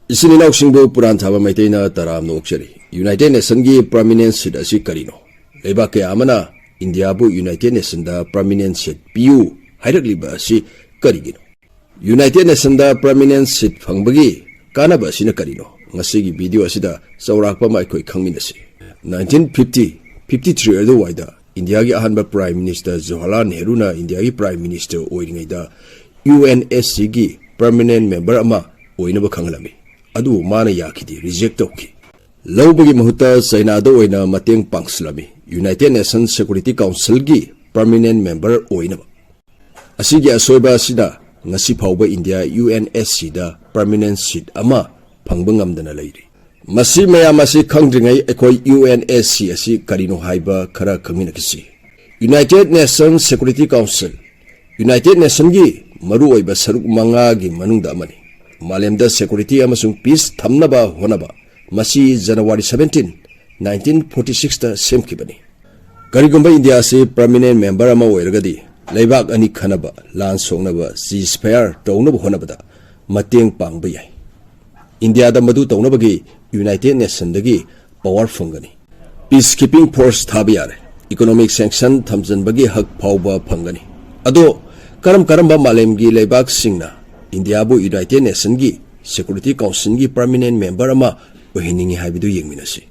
Isininaw singbo puran thaba maitena taram no okchari United Nations gi prominent seat asi karino leba ke amana India bu United Nations da prominent seat piu hairak liba asi karigino United Nations da prominent seat phangbagi kanaba asina karino ngasigi video asida sawrakpa mai khoi khangminasi 1953 ado waida India gi ahanba Prime Minister Jawaharlal Nehru na India gi Prime Minister oiringaida UNSC gi permanent member ama oinaba khangalami adu mana yakidi reject tawki lawbagi mahuta China da oina mateng pangslami United Nations Security Council gi permanent member oinaba asigi asoiba asida ngasi phawba India UNSC da permanent seat ama phangba ngamdana leiri masi mayam asi khangdringai ekoi UNSC asi karino haiba khara khangminakisi United Nations Security Council United Nations gi maru oiba saruk manga gi manungda amani Malemda security amasung peace thamnaba honaba masi January 17 1946 ta semkibani karigumba India se permanent member ama oiragadi leibak ani khanaba lan songnaba ceasefire townaba honabada mateng pangba yai India da madu townabagi United Nations dagi power fungani peacekeeping force thabiyare economic sanction thamjanbagi hak phawba phangani ado karamba malemgi leibak singna India bu United Nations gi Security Council gi permanent member ama ohiningi haibidu yengminasi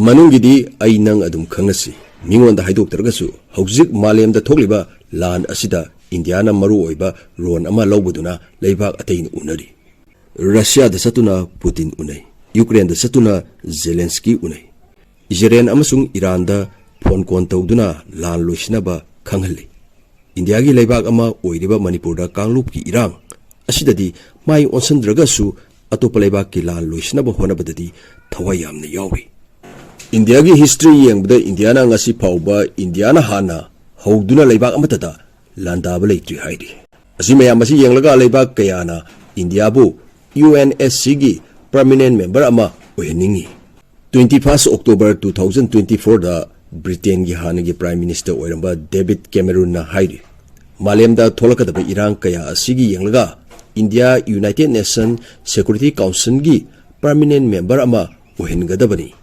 manungidi ainang adum khangasi mingonda haidoktargasu hauzik malemda thokliba land asida India na maru oiba ron ama lawbuduna leibak atain unari Russia da satuna Putin unai Ukraine da satuna Zelensky unai Israel amasung Iran da phone kon tawduna lan loisnaba khanghali India gi leibak ama oiriba Manipur da Kanglup ki Irang asidadi mai onsandragasu atopa leibak ki lan loisnaba honabadadi thawai yamna yawi India gi history yengbda Indiana ngasi phawba Indiana hana howduna leibak amatada landaba leitri haidi asimayam asi yenglaga leibak kayana India bu UNSC gi permanent member ama oheningi 21 October 2024 da Britain gi hana gi Prime Minister oiramba David Cameron na haidi malemda tholakadaba irang kaya asigi yenglaga India United Nations Security Council gi permanent member ama ohengadabani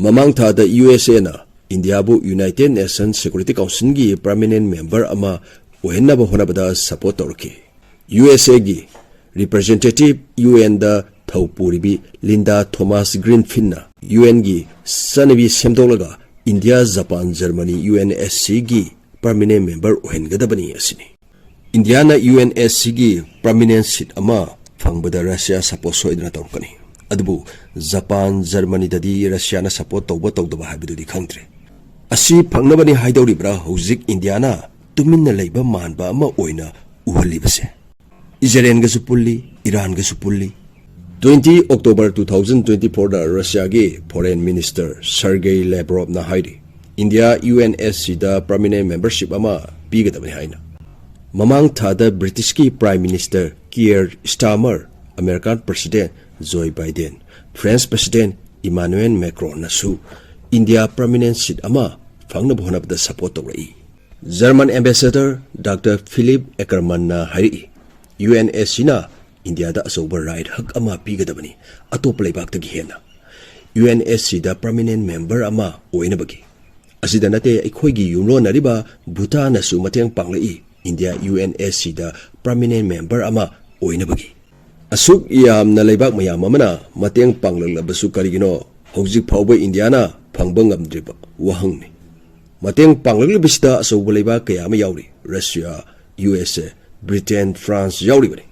mamang thada USA na India bu United Nations Security Council gi permanent member ama ohennaba honabada support torki USA gi representative UN da thawpuribi Linda Thomas Greenfield na UN gi sanabi semdolaga India Japan Germany UNSC gi permanent member ohengadabani asini Indiana UNSC gi permanent seat ama fangbada Russia support soidna tawkani adubu Japan Germany dadi Russia na support tawba tawdaba habidu di khangtre asi phangnabani haidawri bra hojik Indiana tuminna leiba manba ama oina uhalibase Israel ga supulli Iran ga supulli 20 October 2024 da Russia gi foreign minister Sergei Lavrov na haidi India UNSC da permanent membership ama pigadabani haina mamang thada British ki Prime Minister Keir Starmer American President Joe Biden French President Emmanuel Macron nasu India permanent seat ama fangnab honabda support tawrai German Ambassador Dr. Philip Eckermann na hari UNSC na India da asober right hak ama pigadabani atop leibak tagi hena UNSC da permanent member ama oinabagi asida nate aikhoigi yumlo nariba Bhutan nasu mateng panglai India UNSC da permanent member ama oinabagi asuk yamna leibak mayam amana mateng panglaglabasu karigino hojik phawba Indiana phangba ngamdriba wahangni mateng panglaglabisida asoba leibak kaya ama yauri Russia USA Britain France yauri bani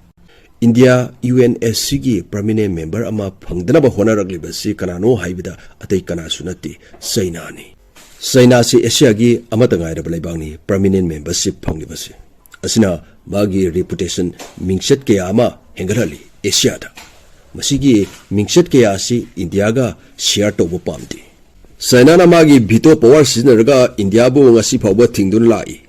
India UNSC gi permanent member ama phangdanaba honaraglibasi kanano haibida atai kana sunati China ni China si Asia gi amata ngairaba leibangni permanent membership phanglibasi asina magi reputation mingset kaya ama hengarali Asia da masigi mingset kaya si India ga share tawba pamdi China na magi veto power siznaraga India bu ngasi phawba thingdun lai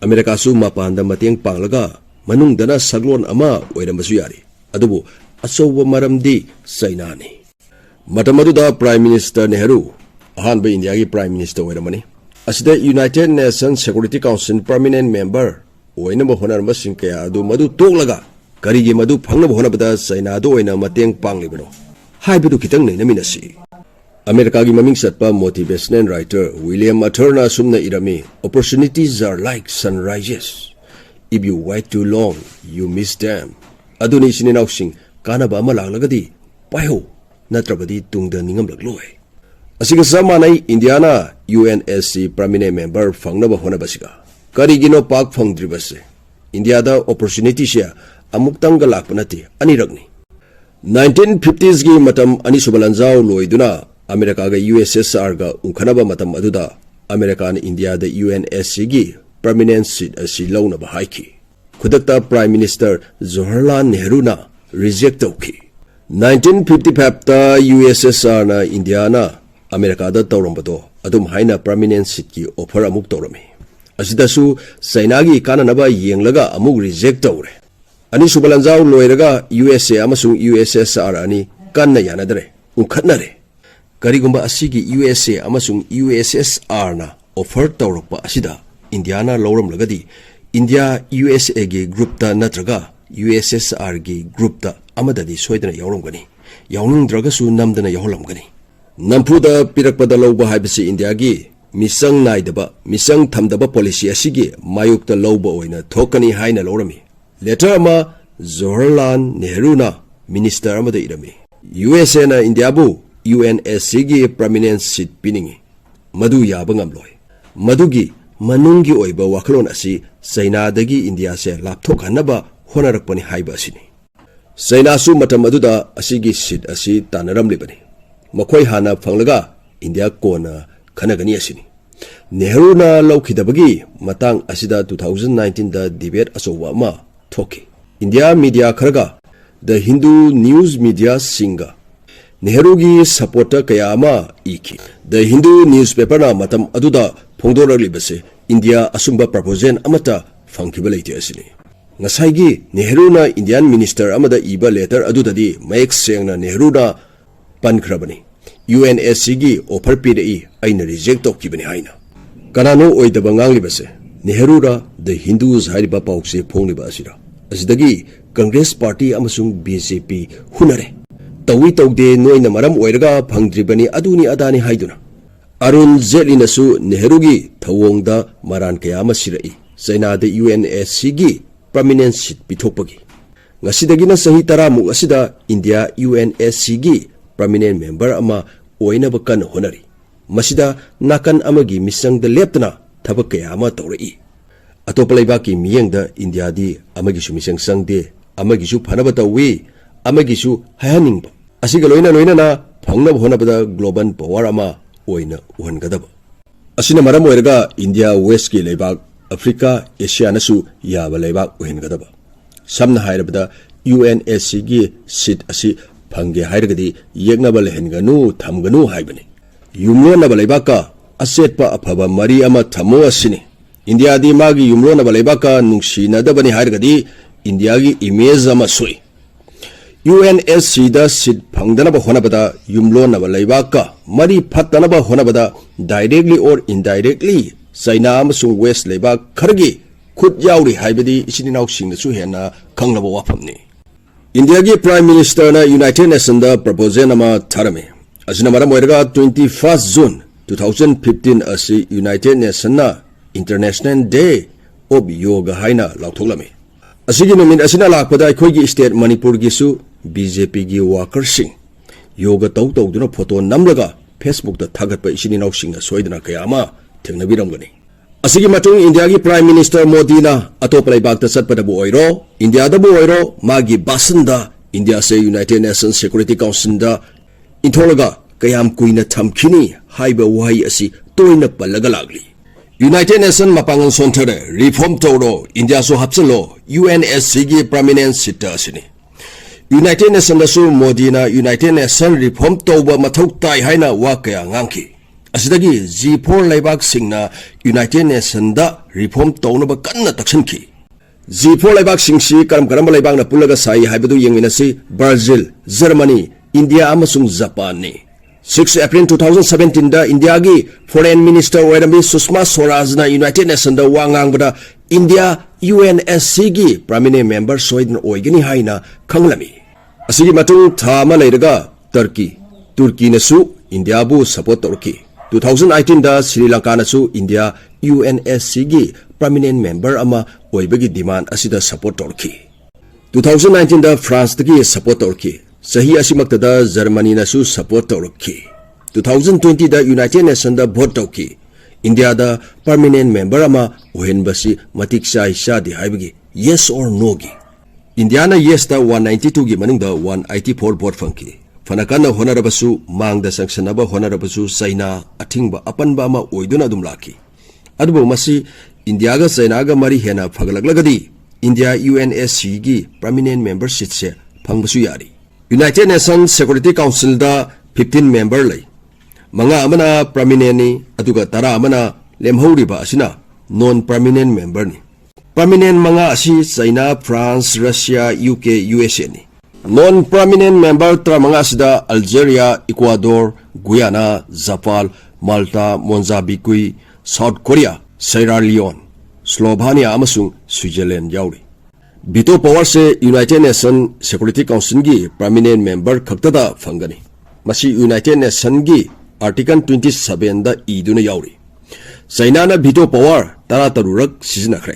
America su mapanda mateng panglaga manungdana saglon ama oiramasu yari adubu asoba maramdi China ni matamadu da Prime Minister Nehru ahanba India gi Prime Minister oiramani asida United Nations Security Council permanent member oinaba honarma singkaya adu madu toklaga Karigi madu phangnaba honabada China do oina mateng panglibano haibadu khitang nainami America gi maming satpa motivational writer William Maturna sumna irami opportunities are like sunrises. If you wait too long, you miss them. Aduni sininausing kanaba ama langlagadi payo natrabadi tungda ningam lagloi. Asiga samanay Indiana UNSC prominent member fangnaba honabasiga. Karigino pak fangdribase. India da opportunity siya amuktang galakpanati aniragni. 1950s gi matam ani subalanzaw loiduna America ga USSR ga unkhanaba matam aduda America na India da UNSC gi permanent seat asi launa ba haiki. Khudakta Prime Minister Jawaharlal Nehru na reject tawki. 1955 ta USSR na India na America da tawrambado adum haina permanent seat ki offer amuk tawrami. Asidasu China gi kananaba yenglaga amuk reject tawre. Ani subalanzaw loiraga USA amasung USSR ani kanna yanadare unkhatnare. Karigumba asigi USA amasung USSR na offer tawrokpa asida Indiana lawram lagadi India USA gi group ta natraga USSR gi group ta amadadi soidana yawramgani yawnung dragasu namdana yawlamgani nampuda pirakpada lawba haibasi India gi misang naidaba misang thamdaba policy asigi mayukta lawba oina thokani haina lawrami letter ama Jawaharlal Nehru na minister amada irami USA na India bu UNSC gi prominent seat piningi madu yabangam loi madugi manungi oiba wakalon asi China dagi India se lapthok hanaba honarakpani haiba asini China su matam aduda asigi seat asi tanaram libani makhoi hana phanglaga India kona khanagani asini Nehru na laukhidabagi matang asida 2019 da debate asowa ma thoki India media kharaga the Hindu news media singa Nehru gi supporter kayama iki the Hindu newspaper na matam aduda phongdoralibase India asumba proposal amata phangkiba leite asini ngasai gi Nehru na Indian minister amada iba letter adudadi mayek sengna Nehru na pankrabani UNSC gi offer pidei aina reject tokibani haina kanano oidaba nganglibase Nehru ra the Hindus hariba paukse phongliba asira asidagi Congress party amasung BJP hunare tawi tawde noina maram oiraga phangdribani aduni adani haiduna Arun Zelina su Nehru gi thawongda maran kaya masirai China da UNSC gi prominent seat pithokpagi ngasidagi na sahi taramu asida India UNSC gi prominent member ama oina bakan honari masida nakan amagi misang da leptana thabak kaya ama tawrai atopalaiba ki miyeng da India di amagi su misang sangde amagi su phanaba tawi amagi su hayaningba asiga loina na phangna honabada global power ama oina uhangadaba asina maram oiraga India West ki leibak Africa Asia nasu yaba leibak uhangadaba samna hairabada UNSC gi seat asi phangge hairagadi yegnaba lehenganu thamganu haibani yumlo na leibaka asetpa aphaba mari ama thamo asini India di magi yumlo na leibaka nungsi nadabani hairagadi India gi image ama soi UNSC da seat phangdanaba honabada yumlo na leibaka mari phattanaba honabada directly or indirectly China amasung West leibak khargi khut yauri haibadi isininaw singna su hena khanglaba wafamni India gi Prime Minister na United Nations da proposal ama tharame asina maram oiraga 21st June 2015 asi United Nations na International Day of Yoga haina lauthoklami asigi numin asina lakpada akhoi state Manipur gi su BJP gi workers sing yoga tawduna photo namlaga Facebook da thagatpa isininaw singna soidana kayama thengnabiramgani asigi matung India gi Prime Minister Modi na atopalaibak ta satpada bu oiro India da bu oiro magi basanda India se United Nations Security Council da intolaga kayam kuina thamkhini haiba wahai asi toina palaga lagli United Nations mapangan sontere reform tawro India so hapsalo UNSC gi prominent seat asini United Nations su Modi na United Nations reform tawba mathok tai haina wa kaya ngangki asidagi G4 leibak singna United Nations da reform tawnaba kanna taksanki G4 leibak singsi karam leibak na pulaga sai haibadu yenginasi Brazil Germany India amasung Japan ni 6 April 2017 da India gi Foreign Minister Wairami Sushma Swaraj na United Nations da wangang bada India UNSC gi permanent member soidna oigani haina khanglami asigi matung tha ma leiraga Turkey nasu India bu support torki 2018 da Sri Lanka nasu India UNSC gi permanent member ama oibagi demand asida support torki 2019 da France gi support torki sahi asimakta da Germany nasu support torki 2020 da United Nations da vote torki India da permanent member ama ohen basi matik sai sha di haibagi yes or no gi India na yes da 192 gi manung da 184 vote fangki fanakana honarabasu mangda sanctionaba honarabasu China athingba apanba ama oiduna dum laki adubo masi India ga China ga mari hena phagalaglagadi India UNSC gi permanent membership se phangbasu yari United Nations Security Council da 15 member lay manga amana permanent ni aduga tara amana lemhoriba asina non permanent member ni permanent manga asi China France Russia UK USA ni non permanent member tra manga sida Algeria Ecuador Guyana Japan Malta Mozambique South Korea Sierra Leone Slovenia amasung Switzerland yauri veto power se United Nations Security Council gi permanent member khaktada phangani masi United Nations gi Article 27 da iduna yauri China na veto power tara tarurak sizinakre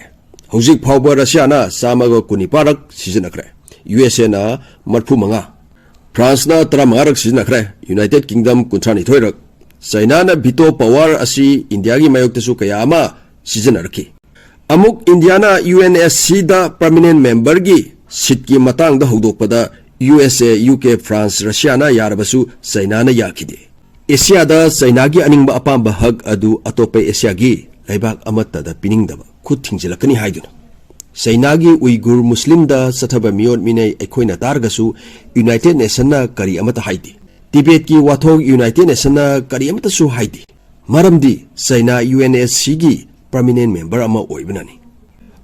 hojik phawba Russia na samaga kuniparak sizinakre USA na marfu manga France na tara mangarak sizinakre United Kingdom kunthani thoirak China na veto power asi India gi mayok tasu kaya ama sizinarki amuk India na UNSC da permanent member gi seat ki matang da hodokpada USA UK France Russia na yarabasu China na yakide Asia da China gi aningba apamba hag adu atope Asia gi laibak amatta da piningdaba khut thingjelakani haiduna China gi Uyghur Muslim da sathaba miyon minai ekhoina targasu United Nations na kari amata haidi Tibet ki wathog United Nations na kari amata su haidi maramdi China UNSC gi permanent member ama oibnani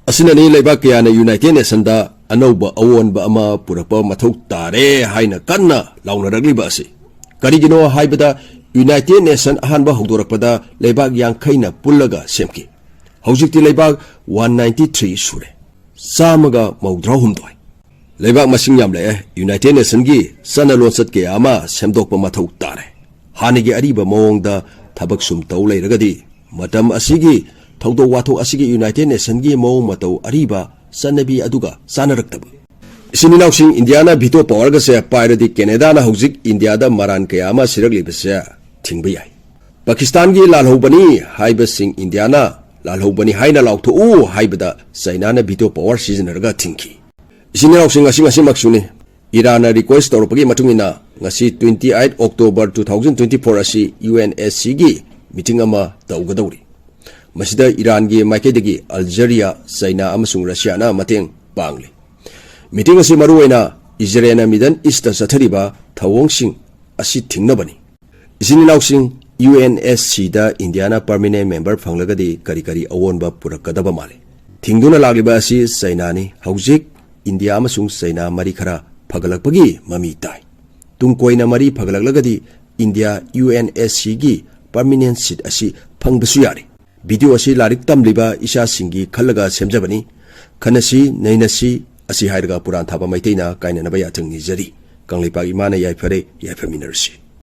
asinani laibak kaya na United Nations da anauba awonba ama purapa mathau tare haina kanna launaragliba ase karigino haibada United Nations ahanba hogdorakpada laibak yankhaina pullaga semki hojikti laibak 193 sure samaga maudrahumdoi laibak masing yamle United Nations gi sana lonsat ke ama semdokpa mathau tare hanigi ariba mawongda thabak sum taw leiragadi matam asigi thawdo wathok asigi United Nations gi mawong matau ariba sanabi aduga sanaraktaba Sininausing Indiana veto power ga se pairadi Canada na hojik India da maran kaya ama siraglibase thingba yai Pakistan gi lalhobani haiba sing Indiana lalhobani haina lautho u haibada China na veto power seasonarga thingki Sininausing asing maksuni Iran na request toropagi matungina ngasi 28 October 2024 asi UNSC gi meeting ama tawgadawri masida Iran gi makedagi Algeria China amasung Russia na mateng pangli meeting asi maruwaina Israel na Middle East sathariba thawongsing asi thingnabani isininausing UNSC da Indiana permanent member phanglagadi kari awonba purakadaba male thingduna lagliba asi China ni hojik India amasung China mari khara phagalakpagi mami tai tungkoina mari phagalaklagadi India UNSC gi permanent seat asi phangbasu yari video asi larik tamliba isa singi khallaga semjabani khanasi nainasi asi hairga puran thaba maiteina kaina naba yathang ni jari kanglipa imana yaifare yaifaminarsi